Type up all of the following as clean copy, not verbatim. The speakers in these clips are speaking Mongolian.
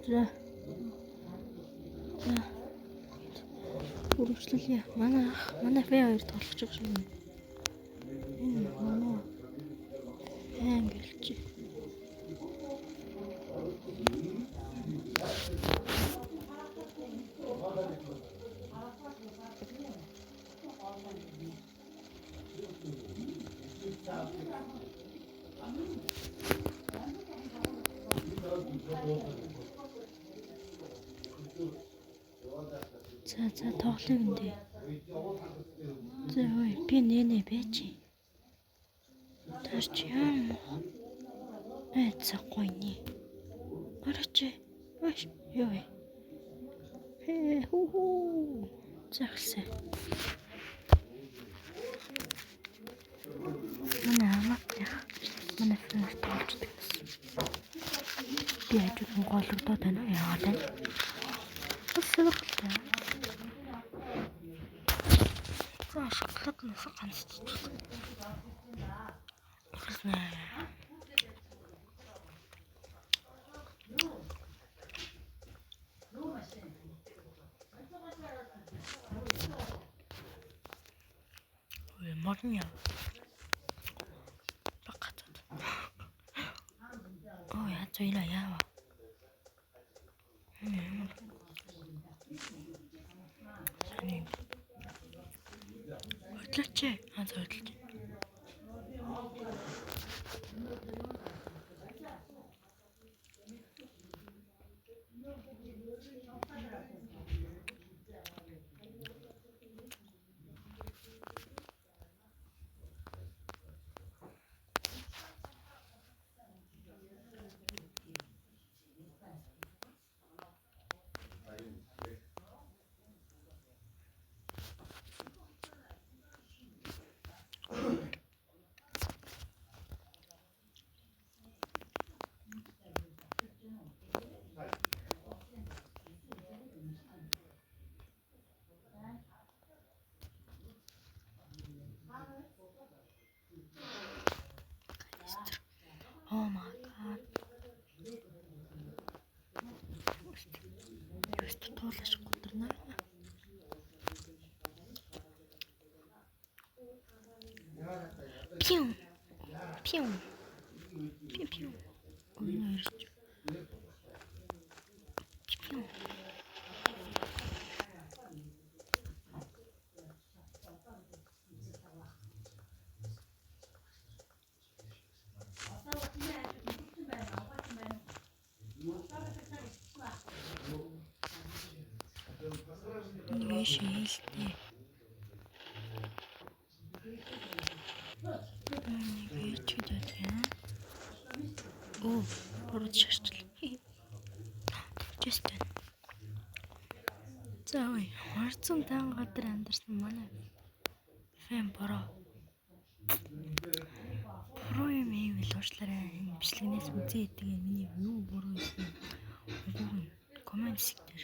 За. Үргэлжлүүлье. Манай Ф2 тоглож байгаа шүү. Энэ манай ангилж. За тоглоё гэнэ. За ой би нэнэ байж. Таш юм. Цахгүй. Орооч. Ой ёо. Хүү. Захсан. Манай амаатах. Манай фэнд толчдаг. Би ажил голлогдоод байна уу яагаад вэ? Өсөлттэй. Шоколад нас ганц чичиг. Хэснэ. Ой, магния. Бакатад. Ой, ацоила яава. Хөдлөч. Хөдлөч. Oh my god. Just туулаш гутарна. Пиу. Пиу. Пиу пиу. Ой, ирж. Пиу. Шилтэй. Чудаа яа. Оо, урд шаштрал. Жестэн. За ой, харцсан таан гадар амьдарсан манай фэн бороо. Буруу юм ивэл уучлаарай. Бичлэгнээс үзээ идэг юм миний юу буруу юм. Комент дээр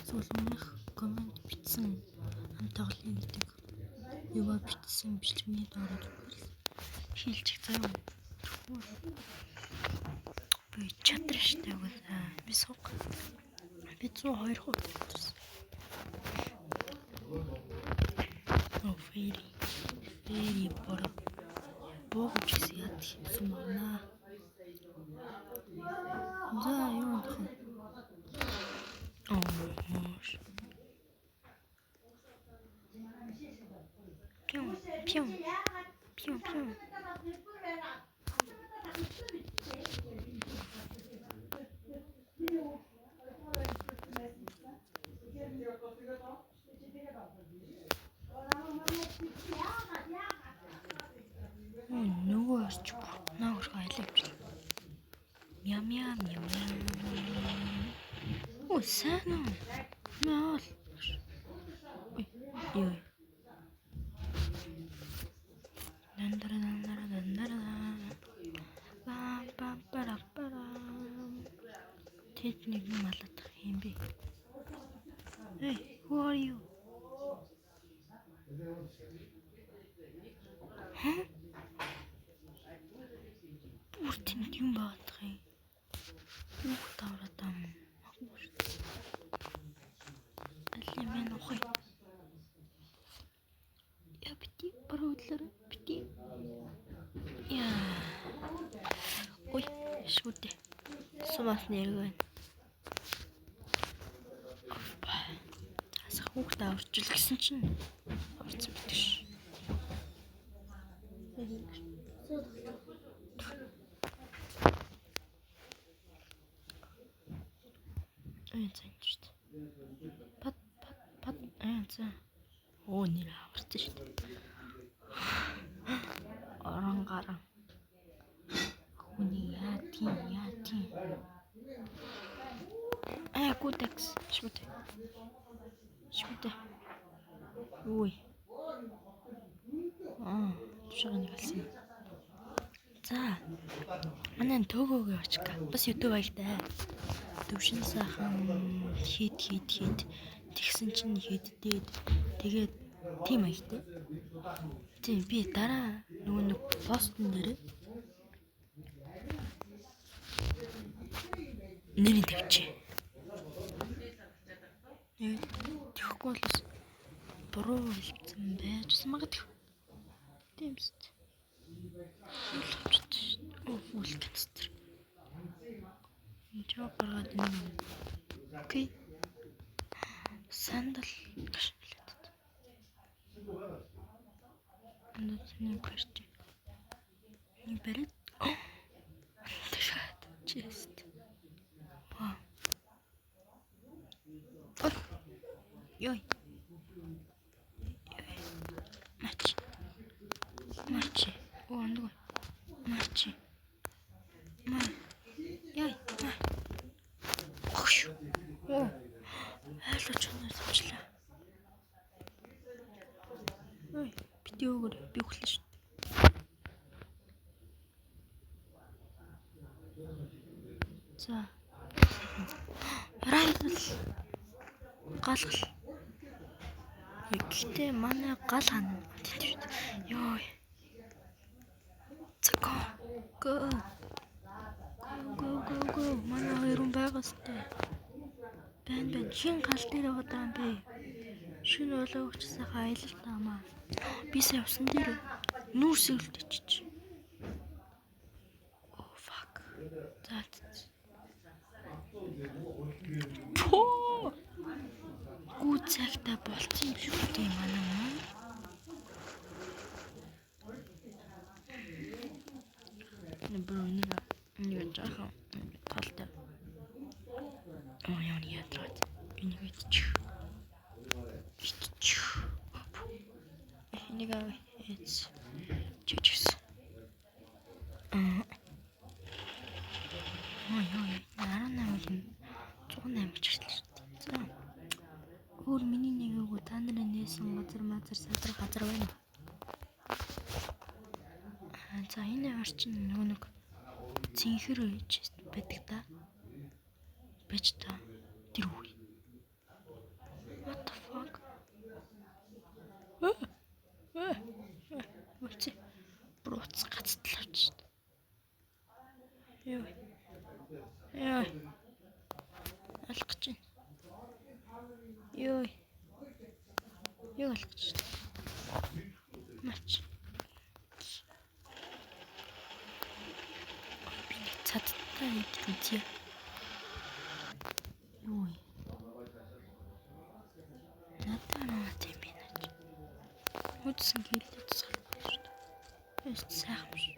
эсвэл өмнөх комент бичсэн амтгалын гэдэг юугаа бичсэн бичлэгний доор шилжих зав. Би чадраа штэ үгүй. Би суг. Би 102 хот. Оо фэри бороо. Богч яд сумана. За юу гэх юм. Мош. Пиу. Нөгөө орч наагш айлж. Мям. Оо сайн уу? Мал. Ой. Дандара. Тэд нэг юм алах юм бэ? Hey, who are you? Huh? Үртэн юм баадах юм. Уу тавратам. уучлаарай. Бити. Яа. Ой, шүтээ. Сумаас нэрэг байна. Асах хүүхдээ орчил гэсэн чинь орцсон байдаг ш. Эцэнчт. Пат за. Оо нэр аварсан шүү дээ. Орон гарan. Хүний яа тийм. Гүтекс шүтээ. Ой. Тушаага нэг алсан. За. Манай төөгөөг очка. Бас YouTube аялтай. Төвшин сайхан хийд тэгсэн чинь хийддээд тэгээд тийм аялтай. Тийм би дараа нэг постн дээр нэрийг тавьчих. Тэгэхгүй бол буруу хэлсэн байж магадгүй. Тиймст. Фул канцтер. Жоо гаргаад байна. Окей. Сандал гаш хэлээд. Энд кварч. Нэг барид. Тэшээд чест. Вау. Йой. Мачи. Ондоо. Мачи. Яй. Ош. Айлч чанар суучлаа. Ой, видеогоор би өглөө шүү. За. Райдл. Галгал. Гэхдээ манай гал хана тийм шүү. Йой. Go. Манай хоёрын байгаастай. Бэн чин гал дээр байгаа юм бэ. Шинэ болоогч сайхан аялал таамаа. Би сая усан дээр нүүрс үлдчихэж. Oh fuck. That's. Гүү цагтаа болцсон юм шүү дээ манай. Нэг жаахан талтай. Яа яатраад. Энийг иччих. Энийг эц. Чичс. Яа. 108 чиглэл. За. Өөр миний нэгээгүү та нарын нээсэн газар байна. За энэ орчин нэг цэнхэр үеч байдаг та. Бэж та. Тэр үе. What the fuck? Үгүй. Броц гацтлаач. Яа. Алах гэж байна. Йой. Юу алах гэж байна? Мач. Би цадтай идэх. Йой. Надаа тийм би наач. Үдсэн гэлээд салбар шүү дээ. Эст сайхан шүү.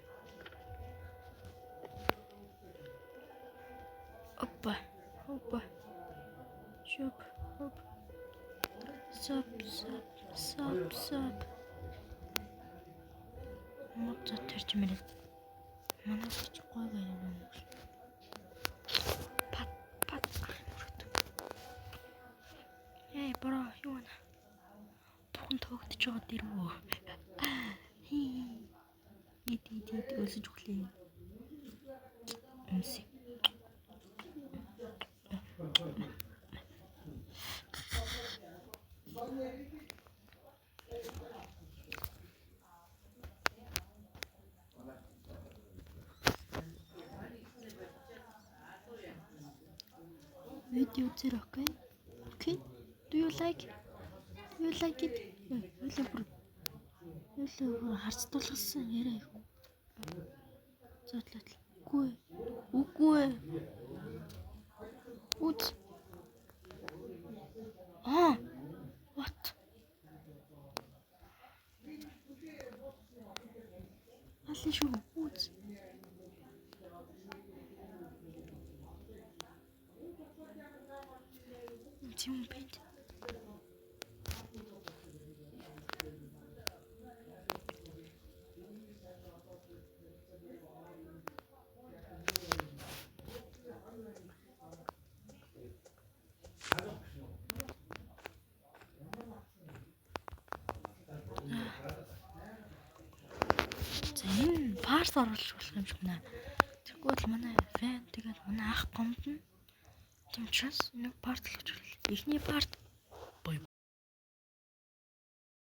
Опа. Шоп. Соп. Мод төрчмөр. Манай ч гой байна. Пат. Эй, бро, юу вэ? Тухайн тоогдож байгаа дэрвөө. Эд өсөж өглөө. Үнсээ. Video is okay? Do you like it? Юу л харцдуулсан яриа юу. Зотлол. Үгүй. Үгүй. Үз. What? Алин шүү. Үз. Тийм бит. Энэ парт оруулах болох юм шиг нэ. Тэгвэл л манай фэн тэгээд манай ах гомдно. Тийм учраас нэг парт л гэж хэлээ. Эхний парт